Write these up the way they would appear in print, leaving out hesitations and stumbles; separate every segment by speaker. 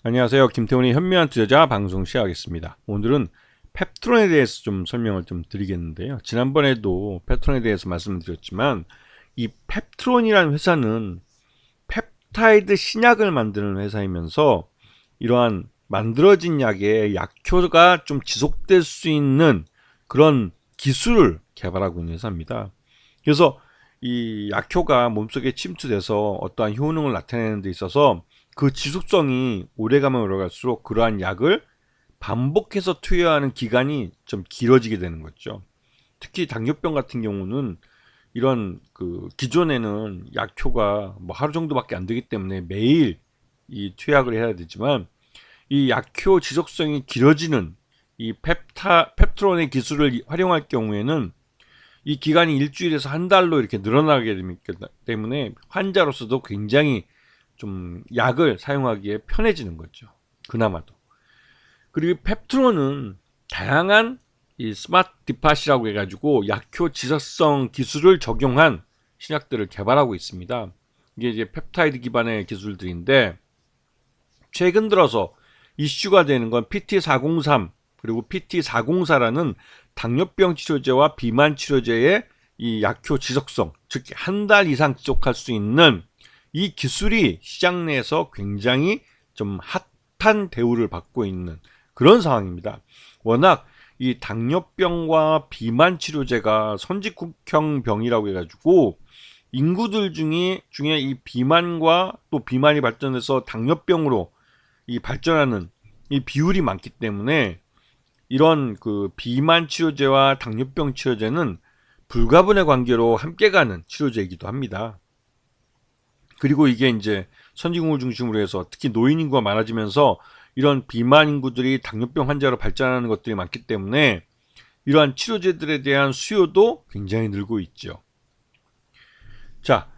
Speaker 1: 안녕하세요. 김태훈의 현명한 투자자 방송 시작하겠습니다. 오늘은 펩트론에 대해서 좀 설명을 좀 드리겠는데요. 지난번에도 펩트론에 대해서 말씀드렸지만 이 펩트론이라는 회사는 펩타이드 신약을 만드는 회사이면서 이러한 만들어진 약의 약효가 좀 지속될 수 있는 그런 기술을 개발하고 있는 회사입니다. 그래서 이 약효가 몸속에 침투돼서 어떠한 효능을 나타내는 데 있어서 그 지속성이 오래가면 오래갈수록 그러한 약을 반복해서 투여하는 기간이 좀 길어지게 되는 거죠. 특히 당뇨병 같은 경우는 이런 기존에는 약효가 뭐 하루 정도밖에 안 되기 때문에 매일 이 투약을 해야 되지만 이 약효 지속성이 길어지는 이 펩트론의 기술을 활용할 경우에는 이 기간이 일주일에서 한 달로 이렇게 늘어나게 되기 때문에 환자로서도 굉장히 좀 약을 사용하기에 편해지는 거죠. 그나마도. 그리고 펩트론은 다양한 이 스마트 디팟이라고 해가지고 약효 지속성 기술을 적용한 신약들을 개발하고 있습니다. 이게 이제 펩타이드 기반의 기술들인데 최근 들어서 이슈가 되는 건 PT403 그리고 PT404라는 당뇨병 치료제와 비만 치료제의 이 약효 지속성, 즉 한 달 이상 지속할 수 있는 이 기술이 시장 내에서 굉장히 좀 핫한 대우를 받고 있는 그런 상황입니다. 워낙 이 당뇨병과 비만 치료제가 선진국형 병이라고 해가지고 인구들 중에 이 비만과 또 비만이 발전해서 당뇨병으로 이 발전하는 이 비율이 많기 때문에 이런 비만 치료제와 당뇨병 치료제는 불가분의 관계로 함께 가는 치료제이기도 합니다. 그리고 이게 이제 선진국을 중심으로 해서 특히 노인 인구가 많아지면서 이런 비만 인구들이 당뇨병 환자로 발전하는 것들이 많기 때문에 이러한 치료제들에 대한 수요도 굉장히 늘고 있죠. 자,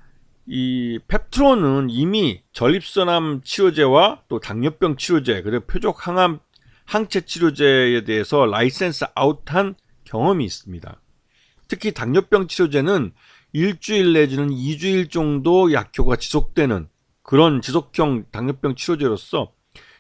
Speaker 1: 이 펩트론은 이미 전립선암 치료제와 또 당뇨병 치료제 그리고 표적 항체 치료제에 대해서 라이센스 아웃한 경험이 있습니다. 특히 당뇨병 치료제는 일주일 내지는 2주일 정도 약효가 지속되는 그런 지속형 당뇨병 치료제로서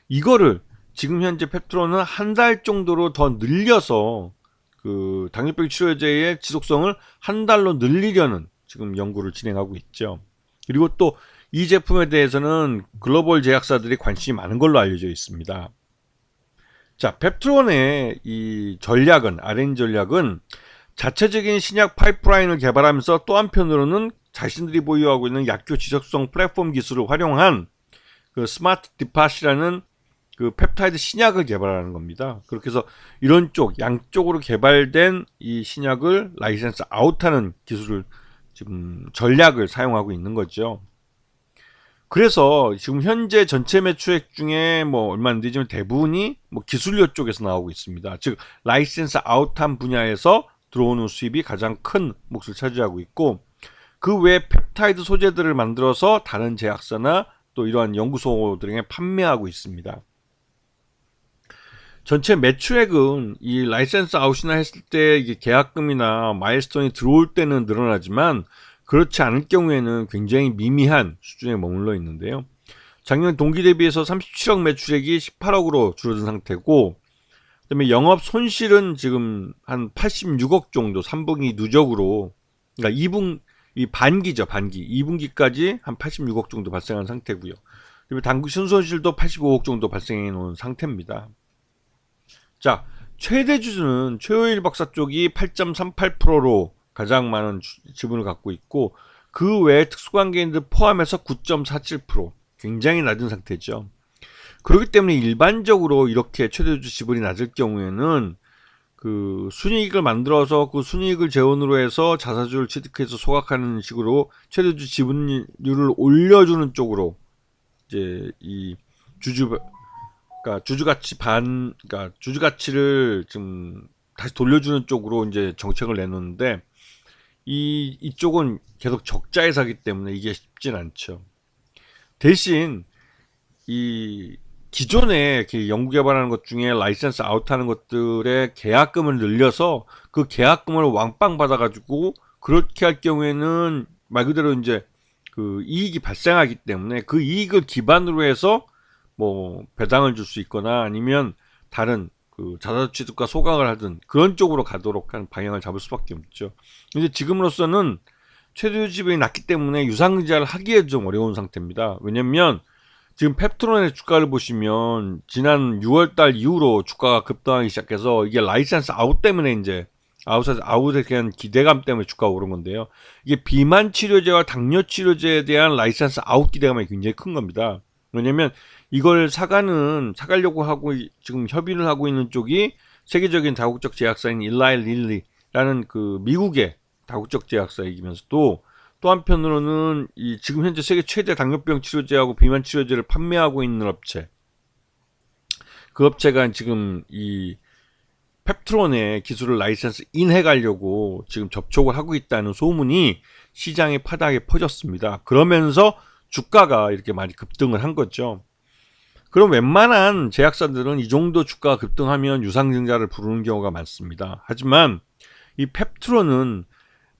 Speaker 1: 이거를 지금 현재 펩트론은 한 달 정도로 더 늘려서 그 당뇨병 치료제의 지속성을 한 달로 늘리려는 지금 연구를 진행하고 있죠. 그리고 또 이 제품에 대해서는 글로벌 제약사들이 관심이 많은 걸로 알려져 있습니다. 자, 펩트론의 이 전략은 R&D 전략은 자체적인 신약 파이프라인을 개발하면서 또 한편으로는 자신들이 보유하고 있는 약효 지속성 플랫폼 기술을 활용한 그 스마트 디팟이라는 그 펩타이드 신약을 개발하는 겁니다. 그렇게 해서 이런 양쪽으로 개발된 이 신약을 라이센스 아웃하는 기술을 지금 전략을 사용하고 있는 거죠. 그래서 지금 현재 전체 매출액 중에 뭐 얼마 안 되지만 대부분이 뭐 기술료 쪽에서 나오고 있습니다. 즉 라이센스 아웃한 분야에서 들어오는 수입이 가장 큰 몫을 차지하고 있고 그 외 펩타이드 소재들을 만들어서 다른 제약사나 또 이러한 연구소들에게 판매하고 있습니다. 전체 매출액은 이 라이센스 아웃이나 했을 때 이게 계약금이나 마일스톤이 들어올 때는 늘어나지만 그렇지 않을 경우에는 굉장히 미미한 수준에 머물러 있는데요. 작년 동기 대비해서 37억 매출액이 18억으로 줄어든 상태고 그다음에 영업 손실은 지금 한 86억 정도 3분기 누적으로 그러니까 2이 반기죠. 반기 2분기까지 한 86억 정도 발생한 상태고요. 그리고 당기 순손실도 85억 정도 발생해 놓은 상태입니다. 자, 최대 주주는 최호일 박사 쪽이 8.38%로 가장 많은 지분을 갖고 있고 그 외에 특수관계인들 포함해서 9.47% 굉장히 낮은 상태죠. 그렇기 때문에 일반적으로 이렇게 최대주주 지분이 낮을 경우에는 그 순이익을 만들어서 그 순이익을 재원으로 해서 자사주를 취득해서 소각하는 식으로 최대주주 지분율을 올려주는 쪽으로 이제 이 그러니까 주주 가치를 좀 다시 돌려주는 쪽으로 이제 정책을 내놓는데 이쪽은 계속 적자에 사기 때문에 이게 쉽진 않죠. 대신 이 기존에 연구 개발하는 것 중에 라이센스 아웃하는 것들의 계약금을 늘려서 그 계약금을 왕빵 받아가지고 그렇게 할 경우에는 말 그대로 이제 그 이익이 발생하기 때문에 그 이익을 기반으로 해서 뭐 배당을 줄 수 있거나 아니면 다른 그 자사취득과 소각을 하든 그런 쪽으로 가도록 하는 방향을 잡을 수밖에 없죠. 근데 지금으로서는 최대 유지비이 낮기 때문에 유상증자를 하기에 좀 어려운 상태입니다. 왜냐면 지금 펩트론의 주가를 보시면 지난 6월달 이후로 주가가 급등하기 시작해서 이게 라이센스 아웃 때문에 이제 아웃에 대한 기대감 때문에 주가가 오른 건데요. 이게 비만 치료제와 당뇨 치료제에 대한 라이센스 아웃 기대감이 굉장히 큰 겁니다. 왜냐면 이걸 사가려고 하고 지금 협의를 하고 있는 쪽이 세계적인 다국적 제약사인 일라이 릴리라는 그 미국의 다국적 제약사이면서도 또 한편으로는 이 지금 현재 세계 최대 당뇨병 치료제하고 비만 치료제를 판매하고 있는 업체, 그 업체가 지금 이 펩트론의 기술을 라이센스 인해 가려고 지금 접촉을 하고 있다는 소문이 시장에 파다하게 퍼졌습니다. 그러면서 주가가 이렇게 많이 급등을 한 거죠. 그럼 웬만한 제약사들은 이 정도 주가가 급등하면 유상증자를 부르는 경우가 많습니다. 하지만 이 펩트론은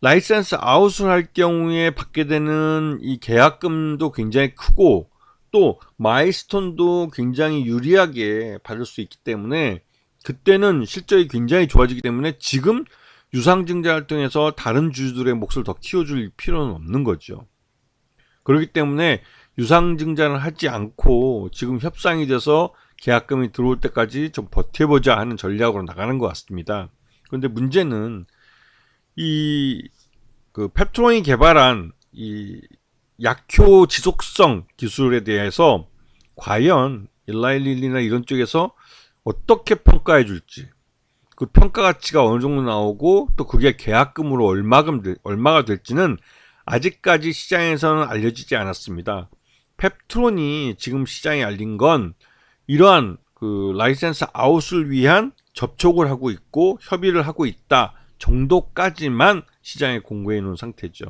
Speaker 1: 라이센스 아웃을 할 경우에 받게 되는 이 계약금도 굉장히 크고 또 마일스톤도 굉장히 유리하게 받을 수 있기 때문에 그때는 실적이 굉장히 좋아지기 때문에 지금 유상증자를 통해서 다른 주주들의 몫을 더 키워줄 필요는 없는 거죠. 그렇기 때문에 유상증자를 하지 않고 지금 협상이 돼서 계약금이 들어올 때까지 좀 버텨보자 하는 전략으로 나가는 것 같습니다. 그런데 문제는 이 그 펩트론이 개발한 이 약효 지속성 기술에 대해서 과연 일라일릴리나 이런 쪽에서 어떻게 평가해 줄지, 그 평가 가치가 어느 정도 나오고 또 그게 계약금으로 얼마가 될지는 아직까지 시장에서는 알려지지 않았습니다. 펩트론이 지금 시장에 알린 건 이러한 그 라이센스 아웃을 위한 접촉을 하고 있고 협의를 하고 있다 정도까지만 시장에 공고해 놓은 상태죠.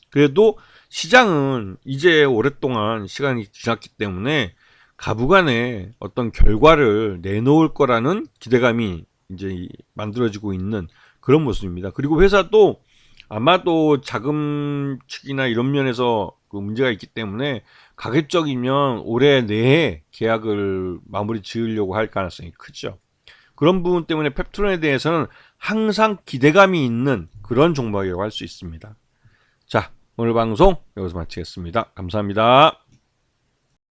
Speaker 1: 그래도 시장은 이제 오랫동안 시간이 지났기 때문에 가부간에 어떤 결과를 내놓을 거라는 기대감이 이제 만들어지고 있는 그런 모습입니다. 그리고 회사도 아마도 자금 측이나 이런 면에서 그 문제가 있기 때문에 가급적이면 올해 내에 계약을 마무리 지으려고 할 가능성이 크죠. 그런 부분 때문에 펩트론에 대해서는 항상 기대감이 있는 그런 종목이라고 할 수 있습니다. 자, 오늘 방송 여기서 마치겠습니다. 감사합니다.